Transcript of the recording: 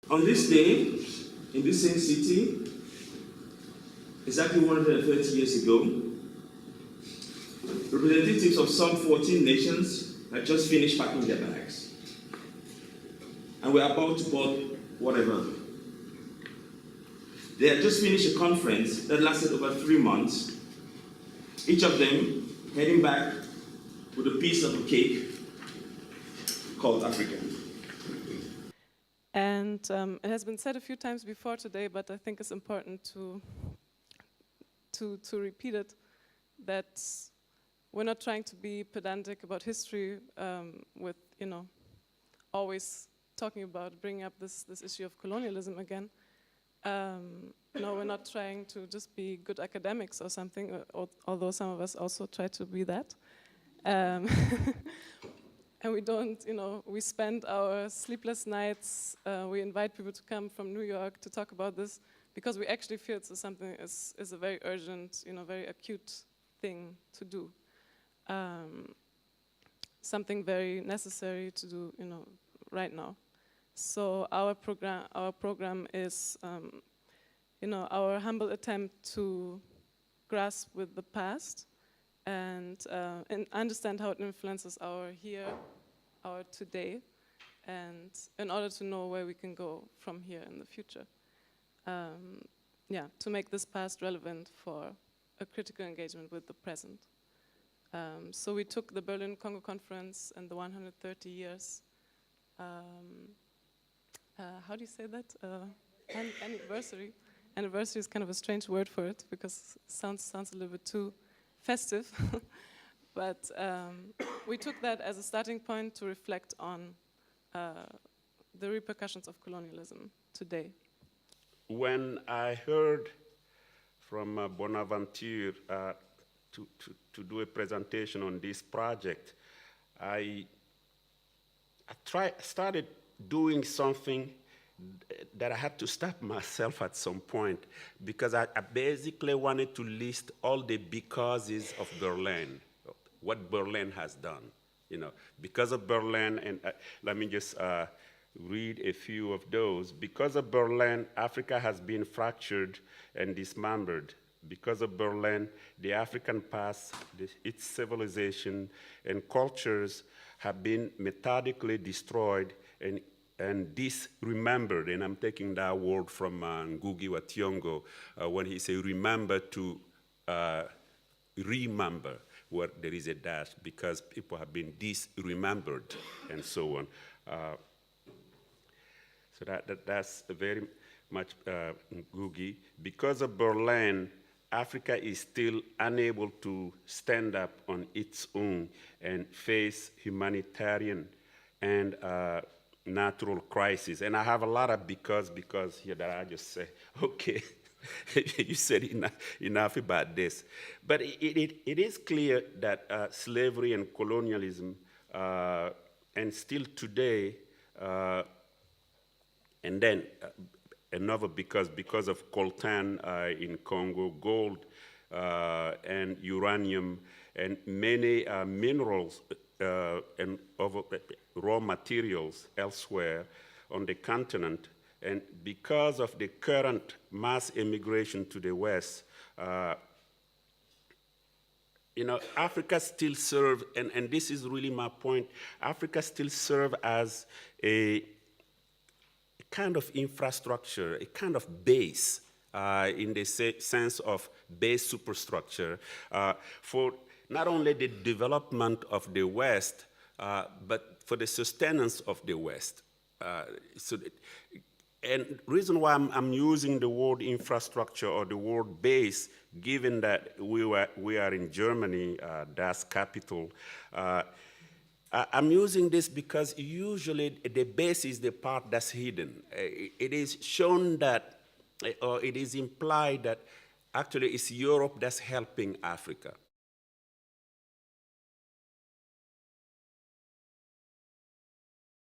On this day, in this same city, exactly 130 years ago, representatives of some 14 nations had just finished packing their bags and were about to board whatever. They had just finished a conference that lasted over 3 months, each of them heading back with a piece of a cake called Africa. And it has been said a few times before today, but I think it's important to repeat it, that we're not trying to be pedantic about history with, always talking about bringing up this issue of colonialism again. No, we're not trying to just be good academics or something, although some of us also try to be that. And we don't, we spend our sleepless nights, we invite people to come from New York to talk about this, because we actually feel it's something is a very urgent, very acute thing to do. Something very necessary to do, right now. So our program is, our humble attempt to grasp with the past and understand how it influences our here, our today, and in order to know where we can go from here in the future. To make this past relevant for a critical engagement with the present. So we took the Berlin Congo Conference and the 130 years, how do you say that? Anniversary. Anniversary is kind of a strange word for it because it sounds a little bit too festive. But we took that as a starting point to reflect on the repercussions of colonialism today. When I heard from Bonaventure to do a presentation on this project, I started doing something that I had to stop myself at some point, because I basically wanted to list all the becauses of Berlin, what Berlin has done. Because of Berlin, and let me just read a few of those. Because of Berlin, Africa has been fractured and dismembered. Because of Berlin, the African past, its civilization and cultures have been methodically destroyed and disremembered. And I'm taking that word from Ngugi wa Thiong'o when he says remember to remember, where there is a dash, because people have been disremembered and so on. So that's very much Ngugi. Because of Berlin, Africa is still unable to stand up on its own and face humanitarian and natural crisis. And I have a lot of because here that I just say, okay, you said enough about this. But it is clear that slavery and colonialism, and still today, and then another because of coltan in Congo, gold and uranium, and many minerals and other raw materials elsewhere on the continent. And because of the current mass immigration to the West, Africa still serves, and this is really my point, Africa still serves as a kind of infrastructure, a kind of base in the sense of base superstructure for not only the development of the West, but for the sustenance of the West. And reason why I'm using the word infrastructure or the word base, given that we are in Germany, das capital, I'm using this because usually the base is the part that's hidden. It is shown that, or it is implied that actually it's Europe that's helping Africa.